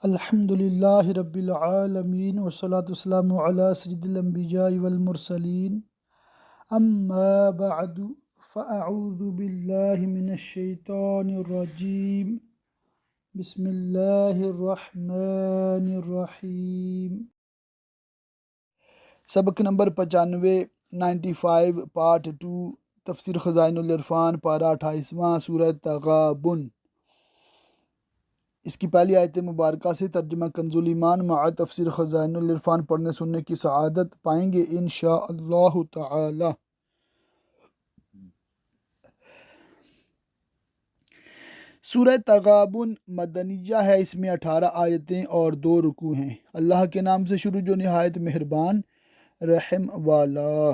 الحمد للہ رب العالمین والصلاة والسلام علی سید الانبیاء والمرسلین اما بعد فاعوذ باللہ من الشیطان الرجیم بسم اللہ الرحمن الرحیم۔ سبق نمبر 95 پارٹ 2 تفسیر خزائن العرفان پارہ 28واں سورہ تغابن۔ اس کی پہلی آیت مبارکہ سے ترجمہ کنز الایمان مع تفسیر خزائن العرفان پڑھنے سننے کی سعادت پائیں گے انشاءاللہ تعالی۔ سورہ تغابن مدنیہ ہے، اس میں 18 آیتیں اور 2 رکوع ہیں۔ اللہ کے نام سے شروع جو نہایت مہربان رحم والا۔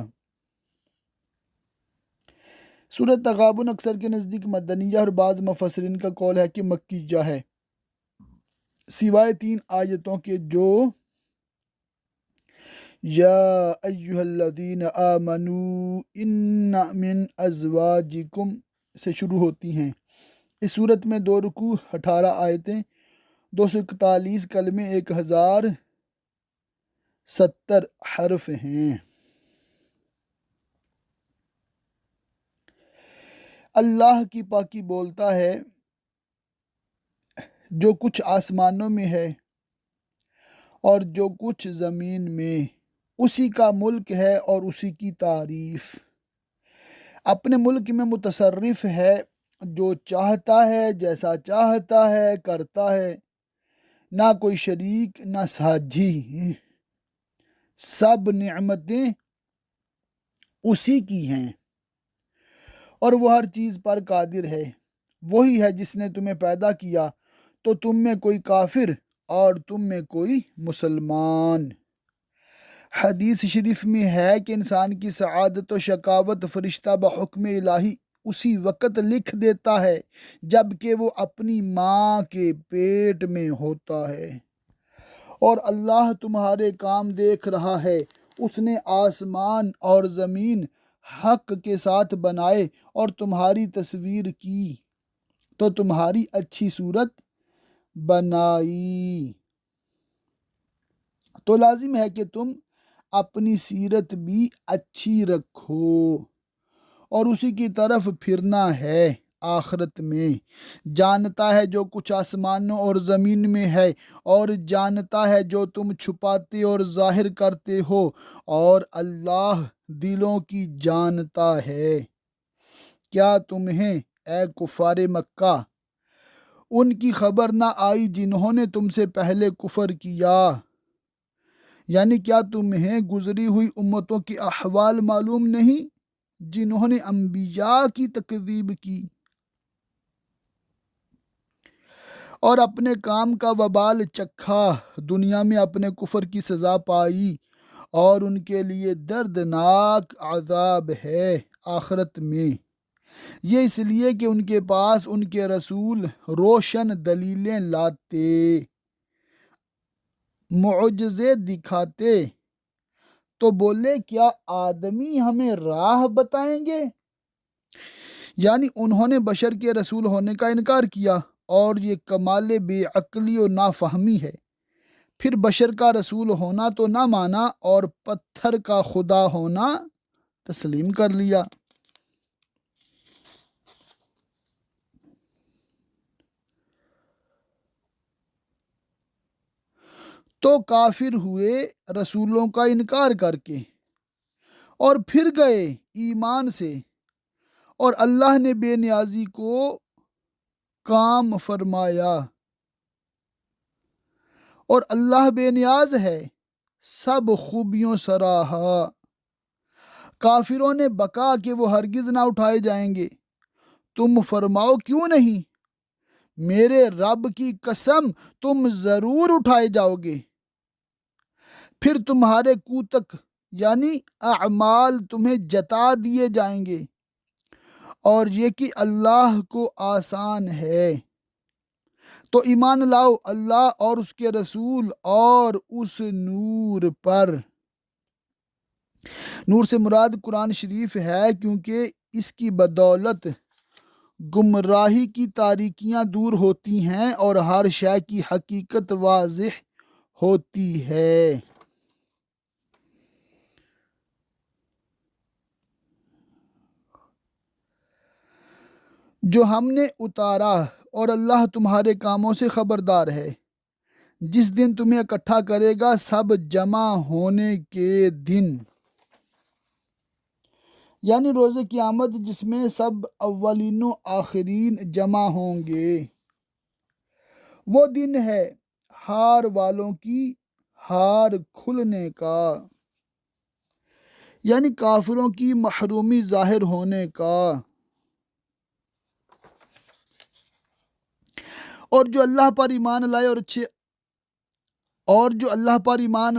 سورہ تغابن اکثر کے نزدیک مدنیہ اور بعض مفسرین کا قول ہے کہ مکیہ ہے، سوائے 3 آیتوں کے جو یا ایہا الذین آمنوا ان من ازواجکم سے شروع ہوتی ہیں۔ اس صورت میں 2 رکوع، 18 آیتیں، 241 کلمے، 1070 حرف ہیں۔ اللہ کی پاکی بولتا ہے جو کچھ آسمانوں میں ہے اور جو کچھ زمین میں، اسی کا ملک ہے اور اسی کی تعریف۔ اپنے ملک میں متصرف ہے، جو چاہتا ہے جیسا چاہتا ہے کرتا ہے، نہ کوئی شریک نہ ساجی، سب نعمتیں اسی کی ہیں اور وہ ہر چیز پر قادر ہے۔ وہی ہے جس نے تمہیں پیدا کیا تو تم میں کوئی کافر اور تم میں کوئی مسلمان۔ حدیث شریف میں ہے کہ انسان کی سعادت و شقاوت فرشتہ بحکم الہی اسی وقت لکھ دیتا ہے جب کہ وہ اپنی ماں کے پیٹ میں ہوتا ہے، اور اللہ تمہارے کام دیکھ رہا ہے۔ اس نے آسمان اور زمین حق کے ساتھ بنائے اور تمہاری تصویر کی تو تمہاری اچھی صورت بنائی، تو لازم ہے کہ تم اپنی سیرت بھی اچھی رکھو اور اسی کی طرف پھرنا ہے آخرت میں۔ جانتا ہے جو کچھ آسمانوں اور زمین میں ہے اور جانتا ہے جو تم چھپاتے اور ظاہر کرتے ہو، اور اللہ دلوں کی جانتا ہے۔ کیا تمہیں اے کفار مکہ ان کی خبر نہ آئی جنہوں نے تم سے پہلے کفر کیا؟ یعنی کیا تمہیں گزری ہوئی امتوں کے احوال معلوم نہیں جنہوں نے انبیاء کی تکذیب کی اور اپنے کام کا وبال چکھا، دنیا میں اپنے کفر کی سزا پائی، اور ان کے لیے دردناک عذاب ہے آخرت میں۔ یہ اس لیے کہ ان کے پاس ان کے رسول روشن دلیلیں لاتے، معجزے دکھاتے، تو بولے کیا آدمی ہمیں راہ بتائیں گے؟ یعنی انہوں نے بشر کے رسول ہونے کا انکار کیا، اور یہ کمال بے عقلی و نافہمی ہے۔ پھر بشر کا رسول ہونا تو نہ مانا اور پتھر کا خدا ہونا تسلیم کر لیا۔ تو کافر ہوئے رسولوں کا انکار کر کے اور پھر گئے ایمان سے، اور اللہ نے بے نیازی کو کام فرمایا، اور اللہ بے نیاز ہے، سب خوبیوں سراہا۔ کافروں نے بکا کہ وہ ہرگز نہ اٹھائے جائیں گے۔ تم فرماؤ کیوں نہیں؟ میرے رب کی قسم تم ضرور اٹھائے جاؤ گے، پھر تمہارے کوتک یعنی اعمال تمہیں جتا دیے جائیں گے، اور یہ کہ اللہ کو آسان ہے۔ تو ایمان لاؤ اللہ اور اس کے رسول اور اس نور پر۔ نور سے مراد قرآن شریف ہے، کیونکہ اس کی بدولت گمراہی کی تاریکیاں دور ہوتی ہیں اور ہر شے کی حقیقت واضح ہوتی ہے۔ جو ہم نے اتارا اور اللہ تمہارے کاموں سے خبردار ہے، جس دن تمہیں اکٹھا کرے گا سب جمع ہونے کے دن، یعنی روز قیامت جس میں سب اولین و آخرین جمع ہوں گے۔ وہ دن ہے ہار والوں کی ہار کھلنے کا، یعنی کافروں کی محرومی ظاہر ہونے کا۔ اور جو اللہ پر ایمان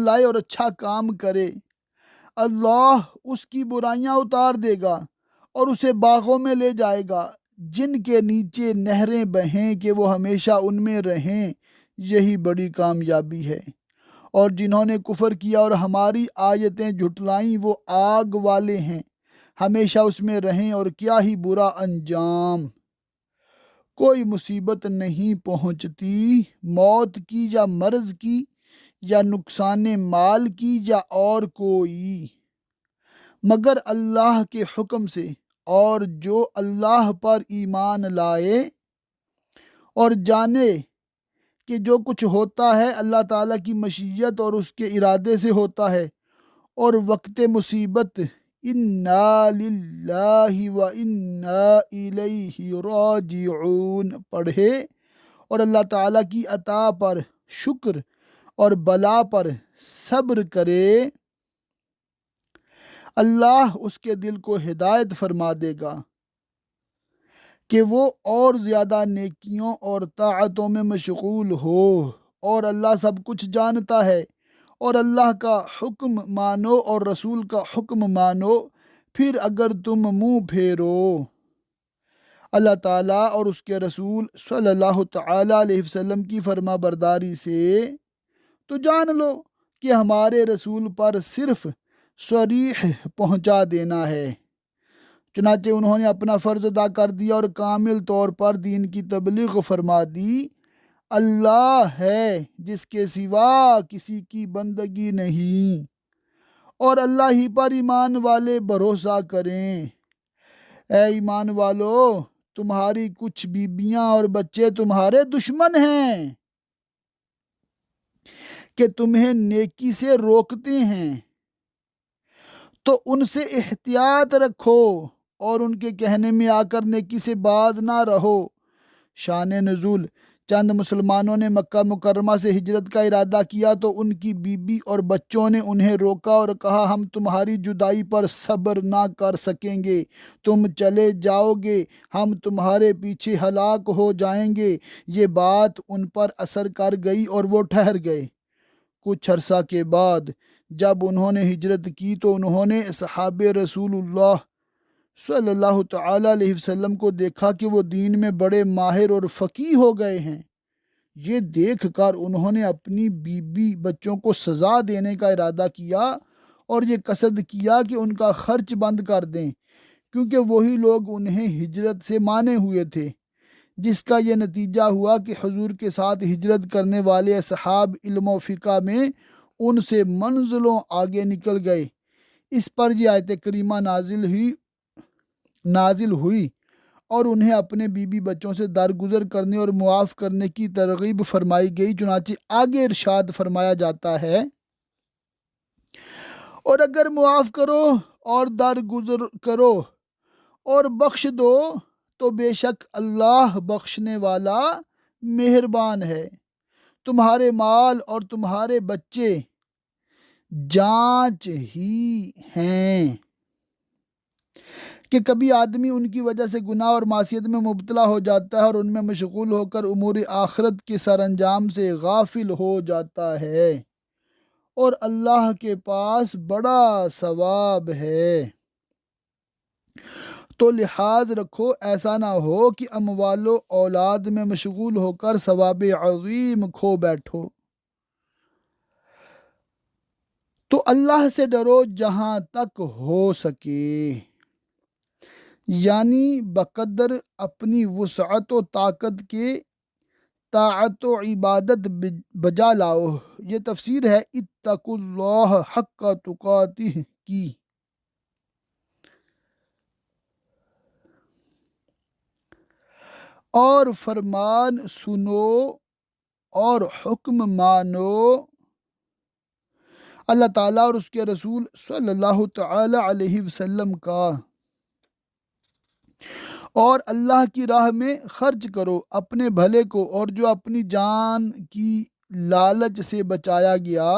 لائے اور اچھا کام کرے، اللہ اس کی برائیاں اتار دے گا اور اسے باغوں میں لے جائے گا جن کے نیچے نہریں بہیں کہ وہ ہمیشہ ان میں رہیں، یہی بڑی کامیابی ہے۔ اور جنہوں نے کفر کیا اور ہماری آیتیں جھٹلائیں وہ آگ والے ہیں، ہمیشہ اس میں رہیں، اور کیا ہی برا انجام۔ کوئی مصیبت نہیں پہنچتی موت کی یا مرض کی یا نقصان مال کی یا اور کوئی، مگر اللہ کے حکم سے۔ اور جو اللہ پر ایمان لائے اور جانے کہ جو کچھ ہوتا ہے اللہ تعالیٰ کی مشیت اور اس کے ارادے سے ہوتا ہے، اور وقت مصیبت انا للہ و انا الیہ راجعون پڑھے، اور اللہ تعالیٰ کی عطا پر شکر اور بلا پر صبر کرے، اللہ اس کے دل کو ہدایت فرما دے گا کہ وہ اور زیادہ نیکیوں اور طاعتوں میں مشغول ہو۔ اور اللہ سب کچھ جانتا ہے، اور اللہ کا حکم مانو اور رسول کا حکم مانو، پھر اگر تم منہ پھیرو اللہ تعالیٰ اور اس کے رسول صلی اللہ تعالیٰ علیہ وسلم کی فرما برداری سے، تو جان لو کہ ہمارے رسول پر صرف صریح پہنچا دینا ہے۔ چنانچہ انہوں نے اپنا فرض ادا کر دیا اور کامل طور پر دین کی تبلیغ فرما دی۔ اللہ ہے جس کے سوا کسی کی بندگی نہیں، اور اللہ ہی پر ایمان والے بھروسہ کریں۔ اے ایمان والو، تمہاری کچھ بیبیاں اور بچے تمہارے دشمن ہیں کہ تمہیں نیکی سے روکتے ہیں، تو ان سے احتیاط رکھو اور ان کے کہنے میں آ کر نیکی سے باز نہ رہو۔ شان نزول: چند مسلمانوں نے مکہ مکرمہ سے ہجرت کا ارادہ کیا تو ان کی بیوی اور بچوں نے انہیں روکا اور کہا ہم تمہاری جدائی پر صبر نہ کر سکیں گے، تم چلے جاؤ گے، ہم تمہارے پیچھے ہلاک ہو جائیں گے۔ یہ بات ان پر اثر کر گئی اور وہ ٹھہر گئے۔ کچھ عرصہ کے بعد جب انہوں نے ہجرت کی تو انہوں نے اصحاب رسول اللہ صلی اللہ تعالیٰ علیہ وسلم کو دیکھا کہ وہ دین میں بڑے ماہر اور فقیہ ہو گئے ہیں۔ یہ دیکھ کر انہوں نے اپنی بیوی بچوں کو سزا دینے کا ارادہ کیا اور یہ قصد کیا کہ ان کا خرچ بند کر دیں، کیونکہ وہی لوگ انہیں ہجرت سے مانے ہوئے تھے، جس کا یہ نتیجہ ہوا کہ حضور کے ساتھ ہجرت کرنے والے اصحاب علم و فقہ میں ان سے منزلوں آگے نکل گئے۔ اس پر یہ آیت کریمہ نازل ہوئی اور انہیں اپنے بیوی بچوں سے درگزر کرنے اور معاف کرنے کی ترغیب فرمائی گئی۔ چنانچہ آگے ارشاد فرمایا جاتا ہے، اور اگر معاف کرو اور درگزر کرو اور بخش دو تو بے شک اللہ بخشنے والا مہربان ہے۔ تمہارے مال اور تمہارے بچے جانچ ہی ہیں کہ کبھی آدمی ان کی وجہ سے گناہ اور معصیت میں مبتلا ہو جاتا ہے اور ان میں مشغول ہو کر امور آخرت کے سر انجام سے غافل ہو جاتا ہے، اور اللہ کے پاس بڑا ثواب ہے۔ تو لحاظ رکھو ایسا نہ ہو کہ اموال و اولاد میں مشغول ہو کر ثواب عظیم کھو بیٹھو۔ تو اللہ سے ڈرو جہاں تک ہو سکے۔ یعنی بقدر اپنی وسعت و طاقت کے طاعت و عبادت بجا لاؤ۔ یہ تفسیر ہے اتقوا اللہ حق تقاتہ کی۔ اور فرمان سنو اور حکم مانو اللہ تعالیٰ اور اس کے رسول صلی اللہ تعالی علیہ وسلم کا، اور اللہ کی راہ میں خرچ کرو اپنے بھلے کو، اور جو اپنی جان کی لالچ سے بچایا گیا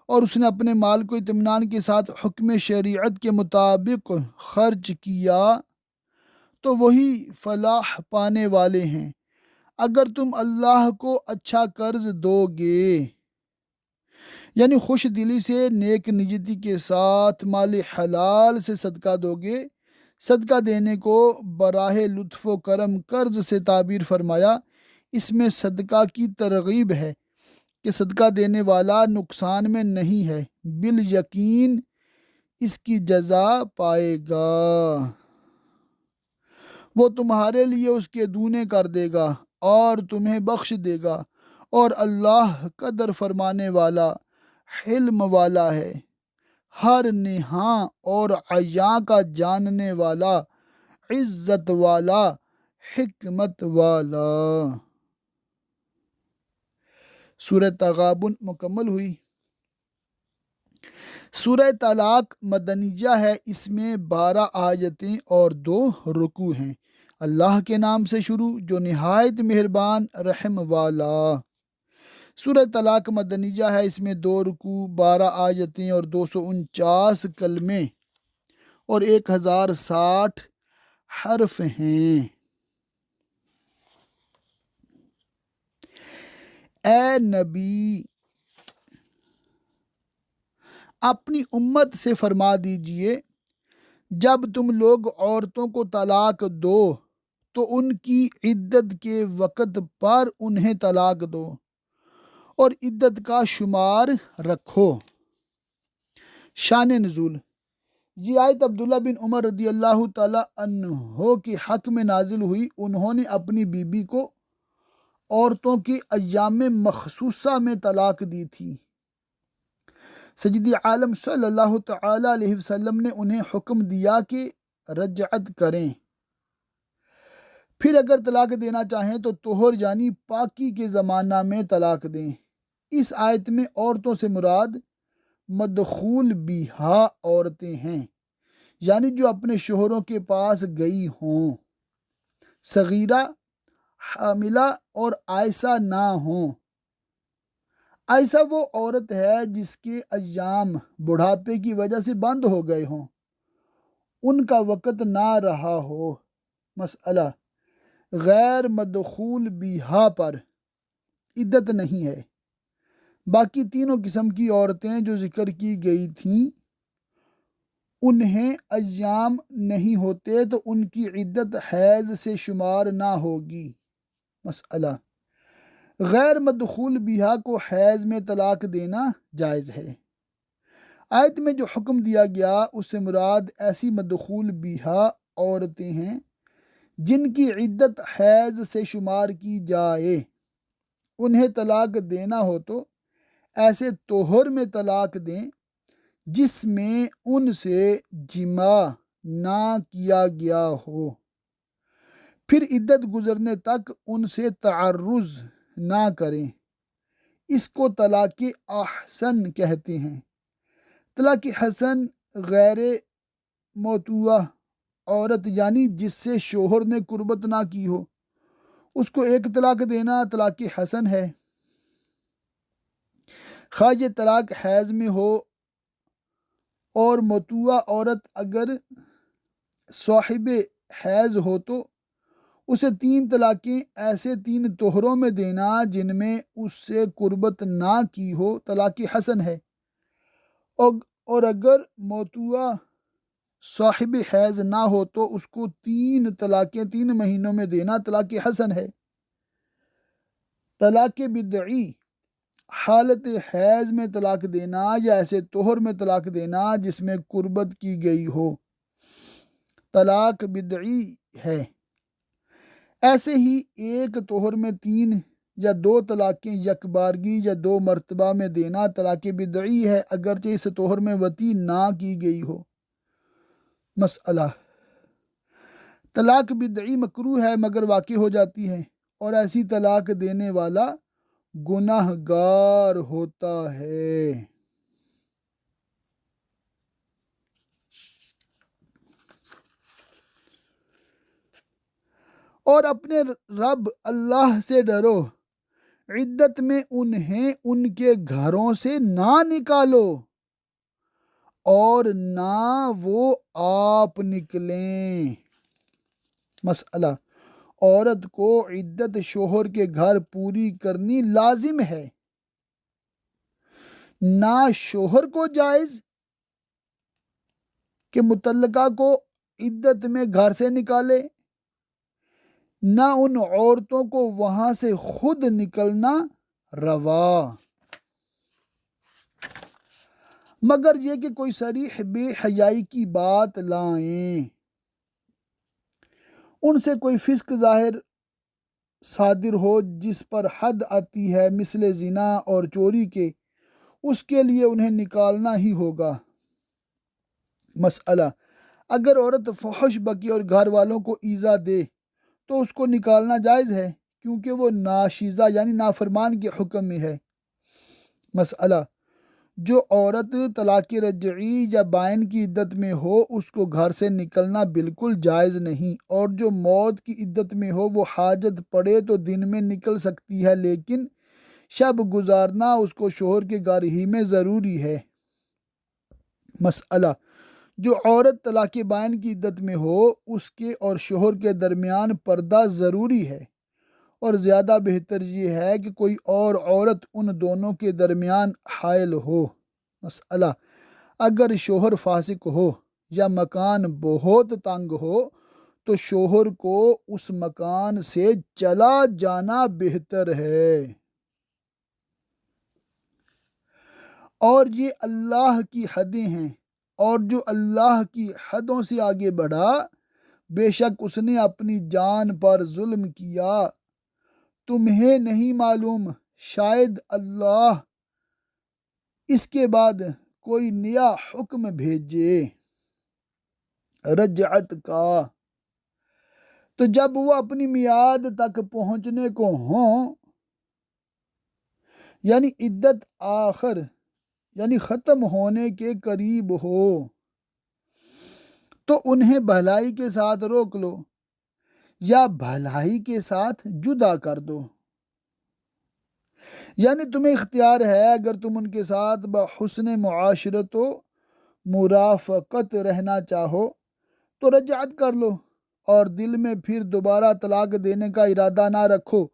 اور اس نے اپنے مال کو اطمینان کے ساتھ حکم شریعت کے مطابق خرچ کیا تو وہی فلاح پانے والے ہیں۔ اگر تم اللہ کو اچھا قرض دو گے، یعنی خوش دلی سے نیک نیتی کے ساتھ مال حلال سے صدقہ دو گے، صدقہ دینے کو براہ لطف و کرم قرض سے تعبیر فرمایا۔ اس میں صدقہ کی ترغیب ہے کہ صدقہ دینے والا نقصان میں نہیں ہے، بالیقین اس کی جزا پائے گا، وہ تمہارے لیے اس کے دونے کر دے گا اور تمہیں بخش دے گا، اور اللہ قدر فرمانے والا حلم والا ہے، ہر نہاں اور عیاں کا جاننے والا، عزت والا، حکمت والا۔ سورہ تغابن مکمل ہوئی۔ سورہ طلاق مدنیہ ہے، اس میں 12 آیتیں اور 2 رکوع ہیں۔ اللہ کے نام سے شروع جو نہایت مہربان رحم والا۔ سورہ طلاق مدنیہ ہے، اس میں 2 رکوع، 12 آیتیں اور 249 کلمے اور 1060 حرف ہیں۔ اے نبی، اپنی امت سے فرما دیجئے جب تم لوگ عورتوں کو طلاق دو تو ان کی عدت کے وقت پر انہیں طلاق دو اور عدت کا شمار رکھو۔ شان نزول، یہ آیت عبداللہ بن عمر رضی اللہ تعالی عنہ کے حق میں نازل ہوئی۔ انہوں نے اپنی بیوی کو عورتوں کے ایام مخصوصہ میں طلاق دی تھی۔ سیدی عالم صلی اللہ تعالی علیہ وسلم نے انہیں حکم دیا کہ رجعت کریں، پھر اگر طلاق دینا چاہیں تو طہر یعنی پاکی کے زمانہ میں طلاق دیں۔ اس آیت میں عورتوں سے مراد مدخول بیہا عورتیں ہیں، یعنی جو اپنے شوہروں کے پاس گئی ہوں، صغیرہ، حاملہ اور عائسہ نہ ہوں۔ عائسہ وہ عورت ہے جس کے ایام بڑھاپے کی وجہ سے بند ہو گئے ہوں، ان کا وقت نہ رہا ہو۔ مسئلہ، غیر مدخول بیہا پر عدت نہیں ہے۔ باقی تینوں قسم کی عورتیں جو ذکر کی گئی تھیں انہیں ایام نہیں ہوتے تو ان کی عدت حیض سے شمار نہ ہوگی۔ مسئلہ، غیر مدخول بیہا کو حیض میں طلاق دینا جائز ہے۔ آیت میں جو حکم دیا گیا اس سے مراد ایسی مدخول بیہا عورتیں ہیں جن کی عدت حیض سے شمار کی جائے، انہیں طلاق دینا ہو تو ایسے طہر میں طلاق دیں جس میں ان سے جماع نہ کیا گیا ہو، پھر عدت گزرنے تک ان سے تعرض نہ کریں۔ اس کو طلاق احسن کہتے ہیں۔ طلاق حسن غیر موتوہ عورت یعنی جس سے شوہر نے قربت نہ کی ہو، اس کو ایک طلاق دینا طلاق حسن ہے۔ خواہ یہ طلاق حیض میں ہو، اور موتوہ عورت اگر صاحب حیض ہو تو اسے 3 طلاقیں ایسے 3 طہروں میں دینا جن میں اس سے قربت نہ کی ہو، طلاق حسن ہے۔ اور اگر موتوہ صاحب حیض نہ ہو تو اس کو 3 طلاقیں 3 مہینوں میں دینا طلاق حسن ہے۔ طلاق بدعی، حالت حیض میں طلاق دینا یا ایسے طہر میں طلاق دینا جس میں قربت کی گئی ہو۔ طلاق بدعی ہے۔ ایسے ہی ایک طہر میں 3 یا 2 طلاقیں یک بارگی یا 2 مرتبہ میں دینا طلاق بدعی ہے، اگرچہ اس طہر میں وطی نہ کی گئی ہو۔ مسئلہ: طلاق بدعی مکروہ ہے مگر واقع ہو جاتی ہے، اور ایسی طلاق دینے والا گناہ گار ہوتا ہے۔ اور اپنے رب اللہ سے ڈرو، عدت میں انہیں ان کے گھروں سے نہ نکالو اور نہ وہ آپ نکلیں۔ مسئلہ: عورت کو عدت شوہر کے گھر پوری کرنی لازم ہے، نہ شوہر کو جائز کہ متعلقہ کو عدت میں گھر سے نکالے، نہ ان عورتوں کو وہاں سے خود نکلنا روا، مگر یہ کہ کوئی صریح بے حیائی کی بات لائیں، ان سے کوئی فسق ظاہر صادر ہو جس پر حد آتی ہے مثل زنا اور چوری کے، اس کے لیے انہیں نکالنا ہی ہوگا۔ مسئلہ: اگر عورت فحش بکی اور گھر والوں کو ایذا دے تو اس کو نکالنا جائز ہے، کیونکہ وہ ناشیزہ یعنی نافرمان کے حکم میں ہے۔ مسئلہ: جو عورت طلاق رجعی یا بائن کی عدت میں ہو اس کو گھر سے نکلنا بالکل جائز نہیں، اور جو موت کی عدت میں ہو وہ حاجت پڑے تو دن میں نکل سکتی ہے، لیکن شب گزارنا اس کو شوہر کے گھر ہی میں ضروری ہے۔ مسئلہ: جو عورت طلاق بائن کی عدت میں ہو اس کے اور شوہر کے درمیان پردہ ضروری ہے، اور زیادہ بہتر یہ ہے کہ کوئی اور عورت ان دونوں کے درمیان حائل ہو۔ مسئلہ: اگر شوہر فاسق ہو یا مکان بہت تنگ ہو تو شوہر کو اس مکان سے چلا جانا بہتر ہے، اور یہ اللہ کی حدیں ہیں، اور جو اللہ کی حدوں سے آگے بڑھا بے شک اس نے اپنی جان پر ظلم کیا۔ تمہیں نہیں معلوم شاید اللہ اس کے بعد کوئی نیا حکم بھیجے رجعت کا، تو جب وہ اپنی میعاد تک پہنچنے کو ہوں، یعنی عدت آخر یعنی ختم ہونے کے قریب ہو، تو انہیں بھلائی کے ساتھ روک لو یا بھلائی کے ساتھ جدا کر دو، یعنی تمہیں اختیار ہے، اگر تم ان کے ساتھ بحسن معاشرت و مرافقت رہنا چاہو تو رجعت کر لو، اور دل میں پھر دوبارہ طلاق دینے کا ارادہ نہ رکھو،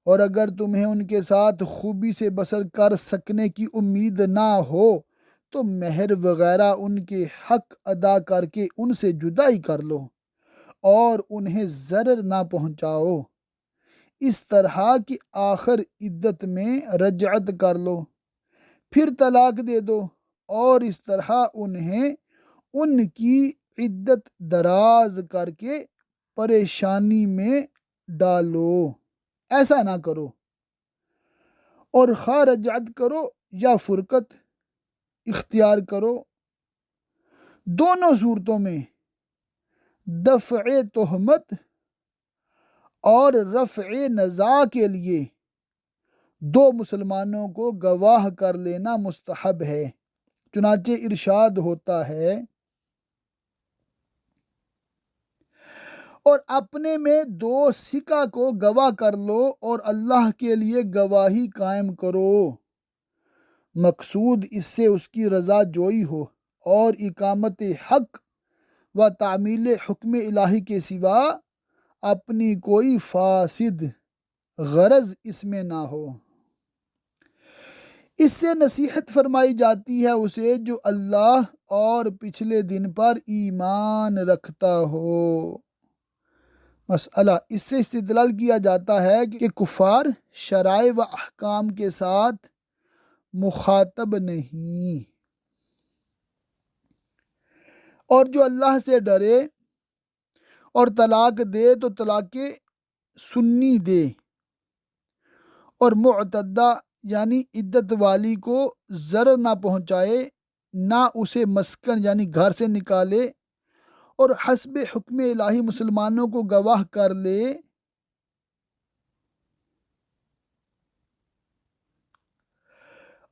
اور اگر تمہیں ان کے ساتھ خوبی سے بسر کر سکنے کی امید نہ ہو تو مہر وغیرہ ان کے حق ادا کر کے ان سے جدائی کر لو اور انہیں ضرر نہ پہنچاؤ، اس طرح کہ آخر عدت میں رجعت کر لو، پھر طلاق دے دو، اور اس طرح انہیں ان کی عدت دراز کر کے پریشانی میں ڈالو۔ ایسا نہ کرو، اور خواہ رجعت کرو یا فرقت اختیار کرو، دونوں صورتوں میں دفع تہمت اور رفع نزاع کے لیے 2 مسلمانوں کو گواہ کر لینا مستحب ہے، چنانچہ ارشاد ہوتا ہے اور اپنے میں 2 سکہ کو گواہ کر لو اور اللہ کے لیے گواہی قائم کرو، مقصود اس سے اس کی رضا جوئی ہو اور اقامت حق و تعمیل حکم الہی کے سوا اپنی کوئی فاسد غرض اس میں نہ ہو۔ اس سے نصیحت فرمائی جاتی ہے اسے جو اللہ اور پچھلے دن پر ایمان رکھتا ہو۔ مسئلہ: اس سے استدلال کیا جاتا ہے کہ کفار شرائع و احکام کے ساتھ مخاطب نہیں، اور جو اللہ سے ڈرے اور طلاق دے تو طلاق سنی دے، اور معتدہ یعنی عدت والی کو ضرر نہ پہنچائے، نہ اسے مسکن یعنی گھر سے نکالے، اور حسب حکم الہی مسلمانوں کو گواہ کر لے۔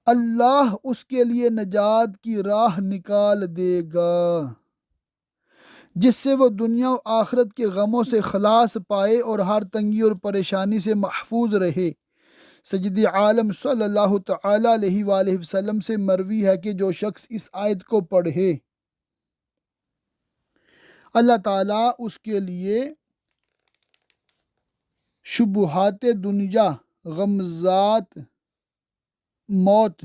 اللہ اس کے لیے نجات کی راہ نکال دے گا، جس سے وہ دنیا و آخرت کے غموں سے خلاص پائے اور ہر تنگی اور پریشانی سے محفوظ رہے۔ سید عالم صلی اللہ تعالی علیہ وآلہ وسلم سے مروی ہے کہ جو شخص اس آیت کو پڑھے، اللہ تعالیٰ اس کے لیے شبہات دنیا، غمزات موت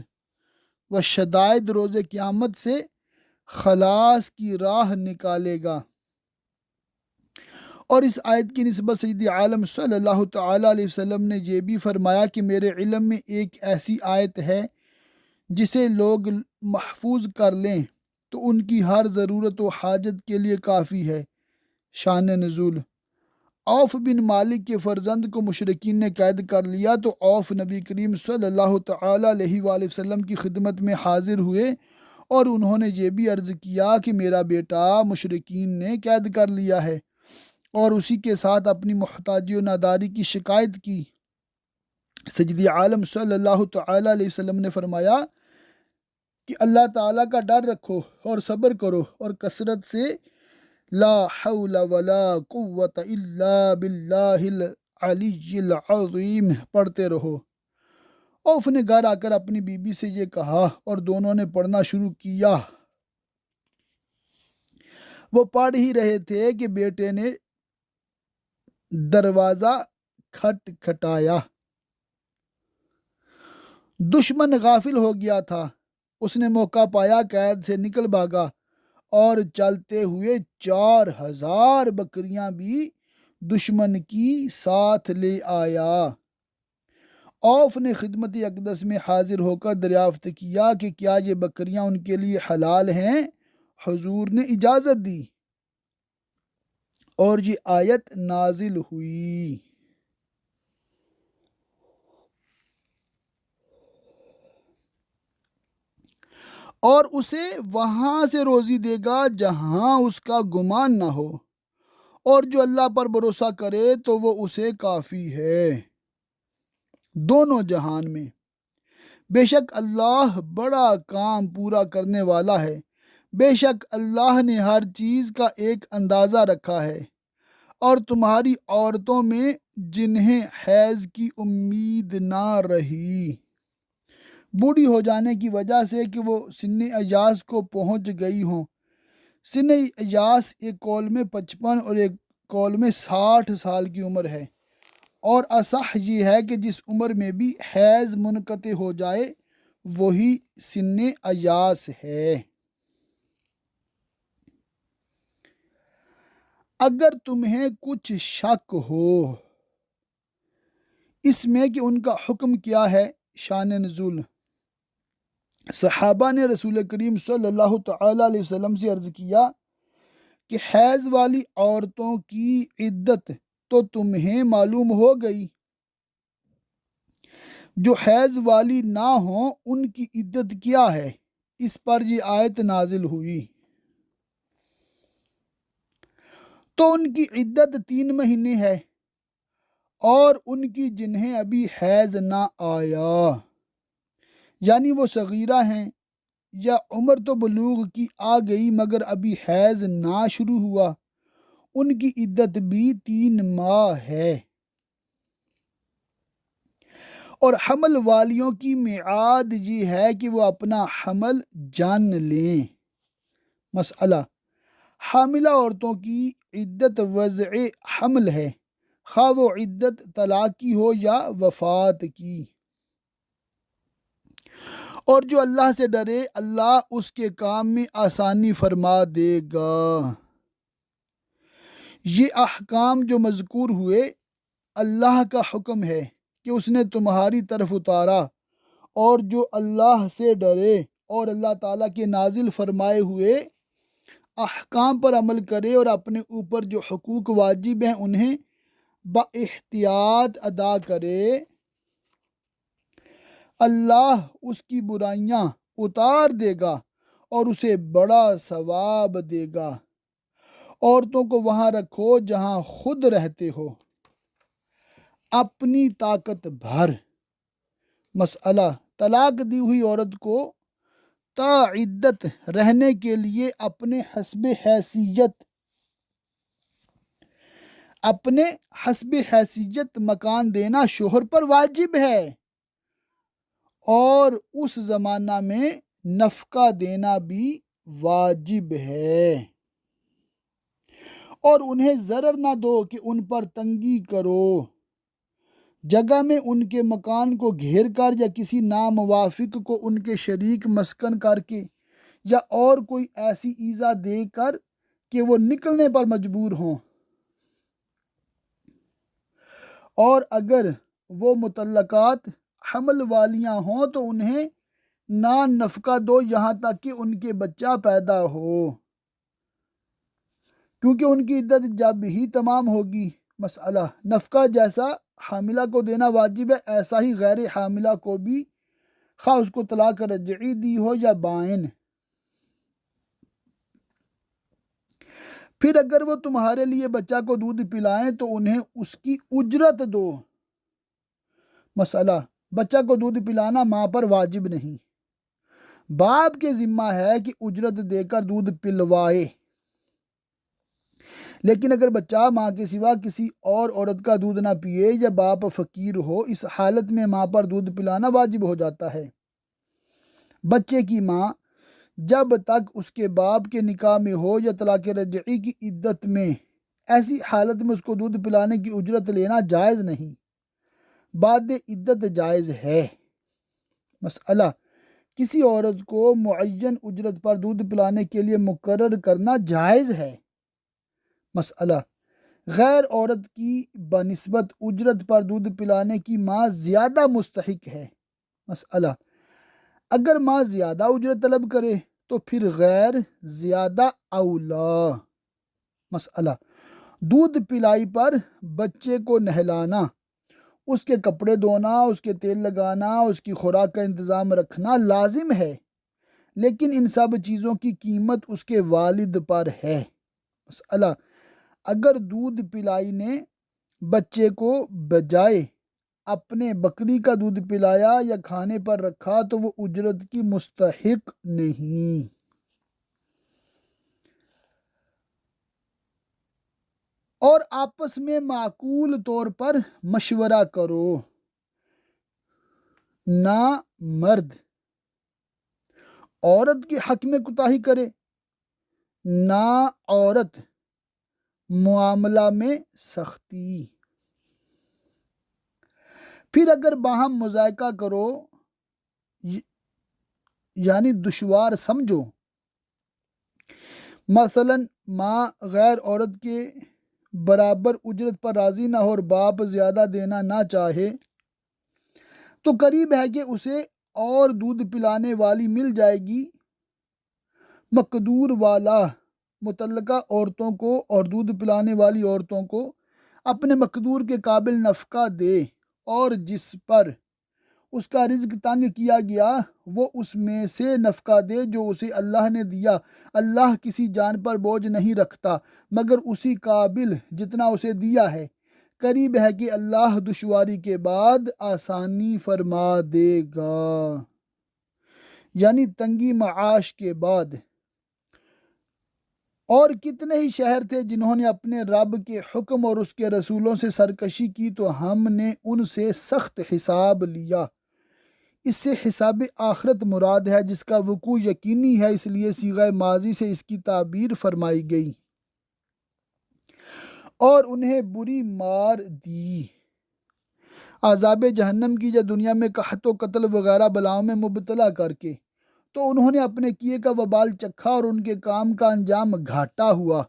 و شدائد روز قیامت سے خلاص کی راہ نکالے گا۔ اور اس آیت کی نسبت سید عالم صلی اللہ تعالی علیہ وسلم نے یہ بھی فرمایا کہ میرے علم میں ایک ایسی آیت ہے جسے لوگ محفوظ کر لیں تو ان کی ہر ضرورت و حاجت کے لیے کافی ہے۔ شان نزول: عوف بن مالک کے فرزند کو مشرکین نے قید کر لیا تو عوف نبی کریم صلی اللہ تعالی علیہ وآلہ وسلم کی خدمت میں حاضر ہوئے اور انہوں نے یہ بھی عرض کیا کہ میرا بیٹا مشرکین نے قید کر لیا ہے، اور اسی کے ساتھ اپنی محتاجی و ناداری کی شکایت کی۔ سید عالم صلی اللہ تعالی علیہ وسلم نے فرمایا کہ اللہ تعالیٰ کا ڈر رکھو اور صبر کرو اور کثرت سے لا حول ولا قوت الا باللہ العلی العظیم پڑھتے رہو۔ عوف نے گھر آ کر اپنی بیوی سے یہ کہا اور دونوں نے پڑھنا شروع کیا۔ وہ پڑھ ہی رہے تھے کہ بیٹے نے دروازہ کھٹکھٹایا۔ دشمن غافل ہو گیا تھا، اس نے موقع پایا، قید سے نکل بھاگا اور چلتے ہوئے 4000 بکریاں بھی دشمن کی ساتھ لے آیا۔ عوف نے خدمت اقدس میں حاضر ہو کر دریافت کیا کہ کیا یہ بکریاں ان کے لیے حلال ہیں؟ حضور نے اجازت دی اور یہ آیت نازل ہوئی۔ اور اسے وہاں سے روزی دے گا جہاں اس کا گمان نہ ہو، اور جو اللہ پر بھروسہ کرے تو وہ اسے کافی ہے دونوں جہان میں۔ بے شک اللہ بڑا کام پورا کرنے والا ہے، بے شک اللہ نے ہر چیز کا ایک اندازہ رکھا ہے۔ اور تمہاری عورتوں میں جنہیں حیض کی امید نہ رہی، بوڑھی ہو جانے کی وجہ سے کہ وہ سن ایاس کو پہنچ گئی ہوں۔ سن ایاس ایک قول میں 55 اور ایک قول میں 60 سال کی عمر ہے، اور اصح یہ ہے کہ جس عمر میں بھی حیض منقطع ہو جائے وہی سن ایاس ہے۔ اگر تمہیں کچھ شک ہو اس میں کہ ان کا حکم کیا ہے، شان نزول: صحابہ نے رسول کریم صلی اللہ تعالی علیہ وسلم سے عرض کیا کہ حیض والی عورتوں کی عدت تو تمہیں معلوم ہو گئی، جو حیض والی نہ ہوں ان کی عدت کیا ہے؟ اس پر یہ آیت نازل ہوئی۔ تو ان کی عدت 3 مہینے ہے، اور ان کی جنہیں ابھی حیض نہ آیا، یعنی وہ صغیرہ ہیں، یا عمر تو بلوغ کی آ گئی مگر ابھی حیض نہ شروع ہوا، ان کی عدت بھی 3 ماہ ہے۔ اور حمل والیوں کی میعاد یہ ہے کہ وہ اپنا حمل جان لیں۔ مسئلہ: حاملہ عورتوں کی عدت وضع حمل ہے، خواہ وہ عدت طلاق کی ہو یا وفات کی۔ اور جو اللہ سے ڈرے اللہ اس کے کام میں آسانی فرما دے گا۔ یہ احکام جو مذکور ہوئے اللہ کا حکم ہے کہ اس نے تمہاری طرف اتارا، اور جو اللہ سے ڈرے اور اللہ تعالیٰ کے نازل فرمائے ہوئے احکام پر عمل کرے اور اپنے اوپر جو حقوق واجب ہیں انہیں با احتیاط ادا کرے، اللہ اس کی برائیاں اتار دے گا اور اسے بڑا ثواب دے گا۔ عورتوں کو وہاں رکھو جہاں خود رہتے ہو، اپنی طاقت بھر۔ مسئلہ، طلاق دی ہوئی عورت کو تا عدت رہنے کے لیے اپنے حسب حیثیت مکان دینا شوہر پر واجب ہے، اور اس زمانہ میں نفقہ دینا بھی واجب ہے، اور انہیں ضرر نہ دو کہ ان پر تنگی کرو۔ جگہ میں ان کے مکان کو گھیر کر یا کسی ناموافق کو ان کے شریک مسکن کر کے یا اور کوئی ایسی ایذا دے کر کہ وہ نکلنے پر مجبور ہوں، اور اگر وہ مطلقات حمل والیاں ہوں تو انہیں نہ نفقہ دو یہاں تک کہ ان کے بچہ پیدا ہو، کیونکہ ان کی عدت جب ہی تمام ہوگی۔ مسئلہ، نفقہ جیسا حاملہ کو دینا واجب ہے، ایسا ہی غیر حاملہ کو بھی، خواہ اس کو طلاق رجعی دی ہو یا بائن۔ پھر اگر وہ تمہارے لیے بچہ کو دودھ پلائیں تو انہیں اس کی اجرت دو۔ مسئلہ، بچہ کو دودھ پلانا ماں پر واجب نہیں، باپ کے ذمہ ہے کہ اجرت دے کر دودھ پلوائے، لیکن اگر بچہ ماں کے سوا کسی اور عورت کا دودھ نہ پیے یا باپ فقیر ہو، اس حالت میں ماں پر دودھ پلانا واجب ہو جاتا ہے۔ بچے کی ماں جب تک اس کے باپ کے نکاح میں ہو یا طلاق رجعی کی عدت میں، ایسی حالت میں اس کو دودھ پلانے کی اجرت لینا جائز نہیں، بعد عدت جائز ہے۔ مسئلہ، کسی عورت کو معین اجرت پر دودھ پلانے کے لیے مقرر کرنا جائز ہے۔ مسئلہ، غیر عورت کی بنسبت اجرت پر دودھ پلانے کی ماں زیادہ مستحق ہے۔ مسئلہ، اگر ماں زیادہ اجرت طلب کرے تو پھر غیر زیادہ اولا۔ مسئلہ، دودھ پلائی پر بچے کو نہلانا، اس کے کپڑے دھونا، اس کے تیل لگانا، اس کی خوراک کا انتظام رکھنا لازم ہے، لیکن ان سب چیزوں کی قیمت اس کے والد پر ہے۔ مسئلہ، اگر دودھ پلائی نے بچے کو بجائے اپنے بکری کا دودھ پلایا یا کھانے پر رکھا تو وہ اجرت کی مستحق نہیں۔ اور آپس میں معقول طور پر مشورہ کرو، نہ مرد عورت کے حق میں کوتاہی کرے، نہ عورت معاملہ میں سختی۔ پھر اگر باہم مذائقہ کرو یعنی دشوار سمجھو، مثلا ماں غیر عورت کے برابر اجرت پر راضی نہ ہو اور باپ زیادہ دینا نہ چاہے، تو قریب ہے کہ اسے اور دودھ پلانے والی مل جائے گی۔ مقدور والا متعلقہ عورتوں کو اور دودھ پلانے والی عورتوں کو اپنے مقدور کے قابل نفقہ دے، اور جس پر اس کا رزق تنگ کیا گیا وہ اس میں سے نفقہ دے جو اسے اللہ نے دیا۔ اللہ کسی جان پر بوجھ نہیں رکھتا مگر اسی قابل جتنا اسے دیا ہے، قریب ہے کہ اللہ دشواری کے بعد آسانی فرما دے گا، یعنی تنگی معاش کے بعد۔ اور کتنے ہی شہر تھے جنہوں نے اپنے رب کے حکم اور اس کے رسولوں سے سرکشی کی تو ہم نے ان سے سخت حساب لیا۔ اس سے حساب آخرت مراد ہے جس کا وقوع یقینی ہے، اس لیے صیغہ ماضی سے اس کی تعبیر فرمائی گئی۔ اور انہیں بری مار دی، عذاب جہنم کی یا دنیا میں قحط و قتل وغیرہ بلاؤں میں مبتلا کر کے، تو انہوں نے اپنے کیے کا وبال چکھا اور ان کے کام کا انجام گھاٹا ہوا۔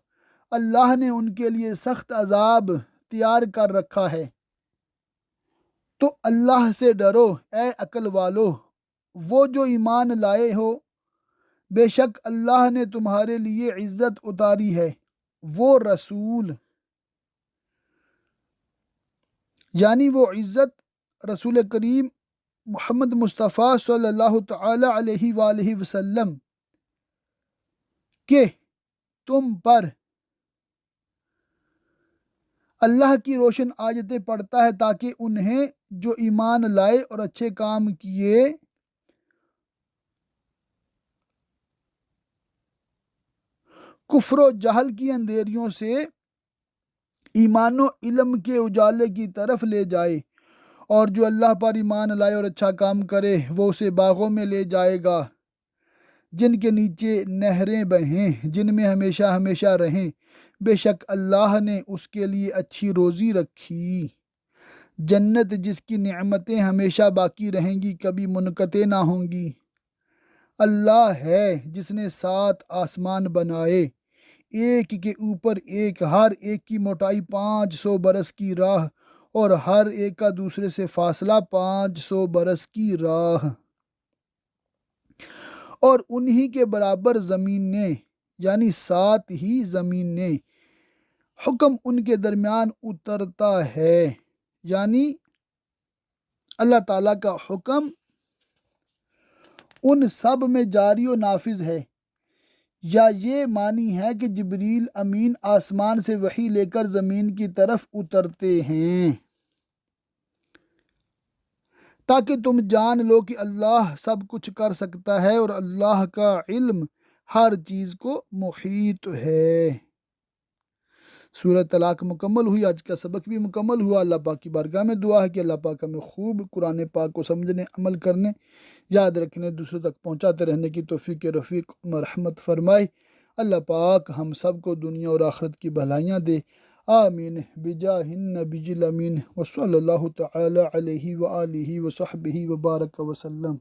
اللہ نے ان کے لیے سخت عذاب تیار کر رکھا ہے۔ تو اللہ سے ڈرو اے عقل والو، وہ جو ایمان لائے ہو، بے شک اللہ نے تمہارے لیے عزت اتاری ہے، وہ رسول یعنی وہ عزت رسول کریم محمد مصطفیٰ صلی اللہ تعالی علیہ وآلہ وسلم کہ تم پر اللہ کی روشن آیتیں پڑھتا ہے تاکہ انہیں جو ایمان لائے اور اچھے کام کیے کفر و جہل کی اندھیریوں سے ایمان و علم کے اجالے کی طرف لے جائے، اور جو اللہ پر ایمان لائے اور اچھا کام کرے وہ اسے باغوں میں لے جائے گا جن کے نیچے نہریں بہیں، جن میں ہمیشہ ہمیشہ رہیں۔ بے شک اللہ نے اس کے لیے اچھی روزی رکھی، جنت جس کی نعمتیں ہمیشہ باقی رہیں گی، کبھی منقطع نہ ہوں گی۔ اللہ ہے جس نے 7 آسمان بنائے، ایک کے اوپر ایک، ہر ایک کی موٹائی 500 برس کی راہ، اور ہر ایک کا دوسرے سے فاصلہ 500 برس کی راہ، اور انہی کے برابر زمینیں یعنی 7 ہی زمینیں، حکم ان کے درمیان اترتا ہے، یعنی اللہ تعالیٰ کا حکم ان سب میں جاری و نافذ ہے۔ یا یہ معنی ہے کہ جبریل امین آسمان سے وحی لے کر زمین کی طرف اترتے ہیں تاکہ تم جان لو کہ اللہ سب کچھ کر سکتا ہے اور اللہ کا علم ہر چیز کو محیط ہے۔ سورہ طلاق مکمل ہوئی، آج کا سبق بھی مکمل ہوا۔ اللہ پاک کی بارگاہ میں دعا ہے کہ اللہ پاک ہمیں خوب قرآن پاک کو سمجھنے، عمل کرنے، یاد رکھنے، دوسروں تک پہنچاتے رہنے کی توفیق رفیق مرحمت فرمائے۔ اللہ پاک ہم سب کو دنیا اور آخرت کی بھلائیاں دے، آمین بجاہ النبی الامین، وصلی اللہ تعالی علیہ وآلہ وصحبہ وبارک وسلم۔